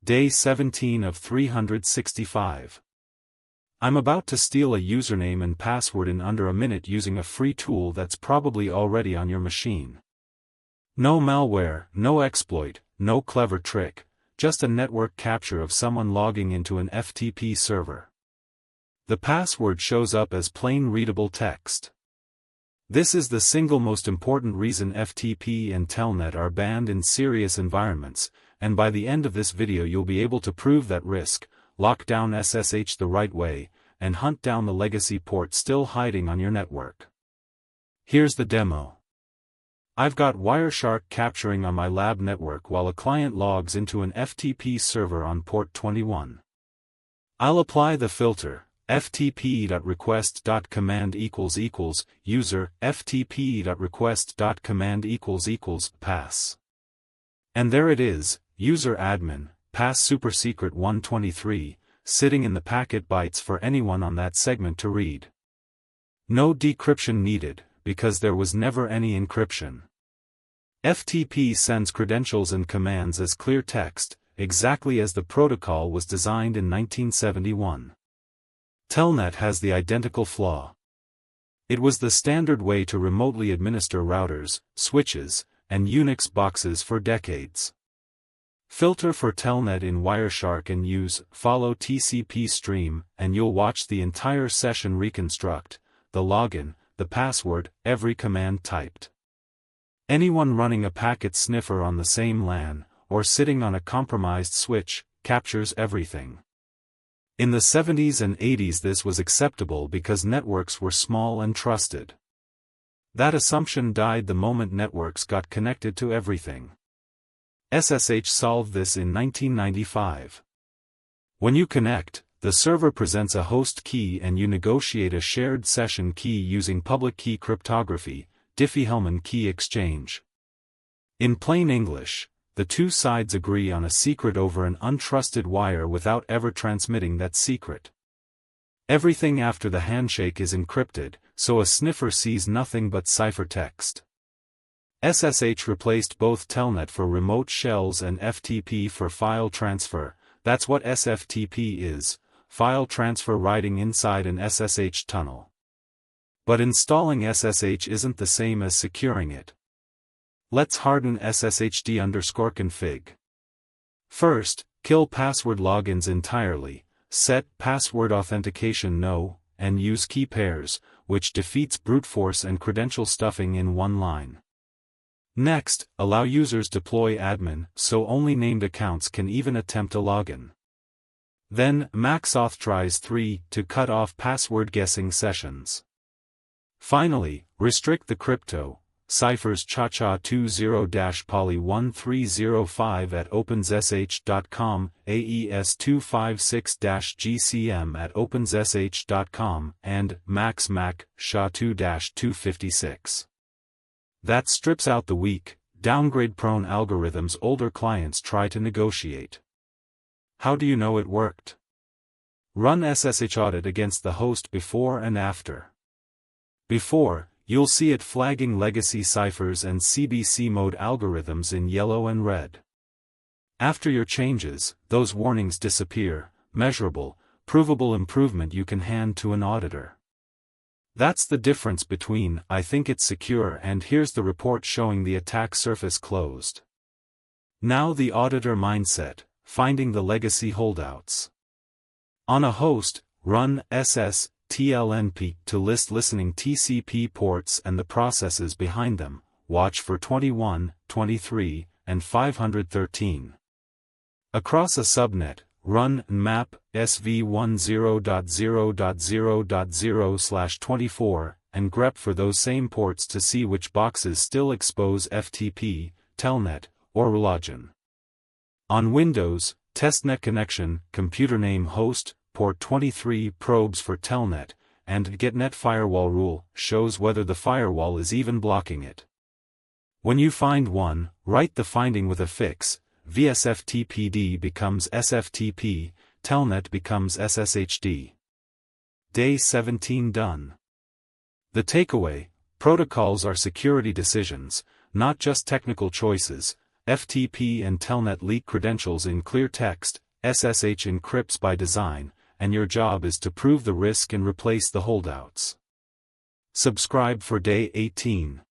Day 17 of 365. I'm about to steal a username and password in under a minute using a free tool that's probably already on your machine. No malware, no exploit, no clever trick, just a network capture of someone logging into an FTP server. The password shows up as plain readable text. This is the single most important reason FTP and Telnet are banned in serious environments, and by the end of this video you'll be able to prove that risk, lock down SSH the right way, and hunt down the legacy port still hiding on your network. Here's the demo. I've got Wireshark capturing on my lab network while a client logs into an FTP server on port 21. I'll apply the filter, ftp.request.command == user ftp.request.command == pass. And there it is, user admin, pass supersecret 123, sitting in the packet bytes for anyone on that segment to read. No decryption needed, because there was never any encryption. FTP sends credentials and commands as clear text, exactly as the protocol was designed in 1971. Telnet has the identical flaw. It was the standard way to remotely administer routers, switches, and Unix boxes for decades. Filter for Telnet in Wireshark and use follow TCP stream, and you'll watch the entire session reconstruct, the login, the password, every command typed. Anyone running a packet sniffer on the same LAN, or sitting on a compromised switch, captures everything. In the 70s and 80s this was acceptable because networks were small and trusted. That assumption died the moment networks got connected to everything. SSH solved this in 1995. When you connect, the server presents a host key and you negotiate a shared session key using public key cryptography, Diffie-Hellman key exchange. In plain English, the two sides agree on a secret over an untrusted wire without ever transmitting that secret. Everything after the handshake is encrypted, so a sniffer sees nothing but ciphertext. SSH replaced both Telnet for remote shells and FTP for file transfer. That's what SFTP is, file transfer riding inside an SSH tunnel. But installing SSH isn't the same as securing it. Let's harden sshd_config. First, kill password logins entirely, set password authentication no, and use key pairs, which defeats brute force and credential stuffing in one line. Next, allow users deploy admin, so only named accounts can even attempt a login. Then, max authorize 3 to cut off password guessing sessions. Finally, restrict the crypto, ciphers cha-cha20-poly1305 at openssh.com, AES256-GCM at openssh.com, and max mac SHA-2-256. That strips out the weak, downgrade-prone algorithms older clients try to negotiate. How do you know it worked? Run SSH audit against the host before and after. Before, you'll see it flagging legacy ciphers and CBC mode algorithms in yellow and red. After your changes, those warnings disappear, measurable, provable improvement you can hand to an auditor. That's the difference between "I think it's secure" and "here's the report showing the attack surface closed." Now the auditor mindset, finding the legacy holdouts. On a host, run /tlnp to list listening TCP ports and the processes behind them, watch for 21, 23, and 513. Across a subnet, run nmap sv10.0.0.0/24 and grep for those same ports to see which boxes still expose FTP, Telnet, or Login. On Windows, testnet connection, computer name host, port 23 probes for Telnet, and getnet firewall rule shows whether the firewall is even blocking it. When you find one, write the finding with a fix. VSFTPD becomes SFTP, Telnet becomes SSHD. Day 17 done. The takeaway: protocols are security decisions, not just technical choices, FTP and Telnet leak credentials in clear text, SSH encrypts by design, and your job is to prove the risk and replace the holdouts. Subscribe for day 18.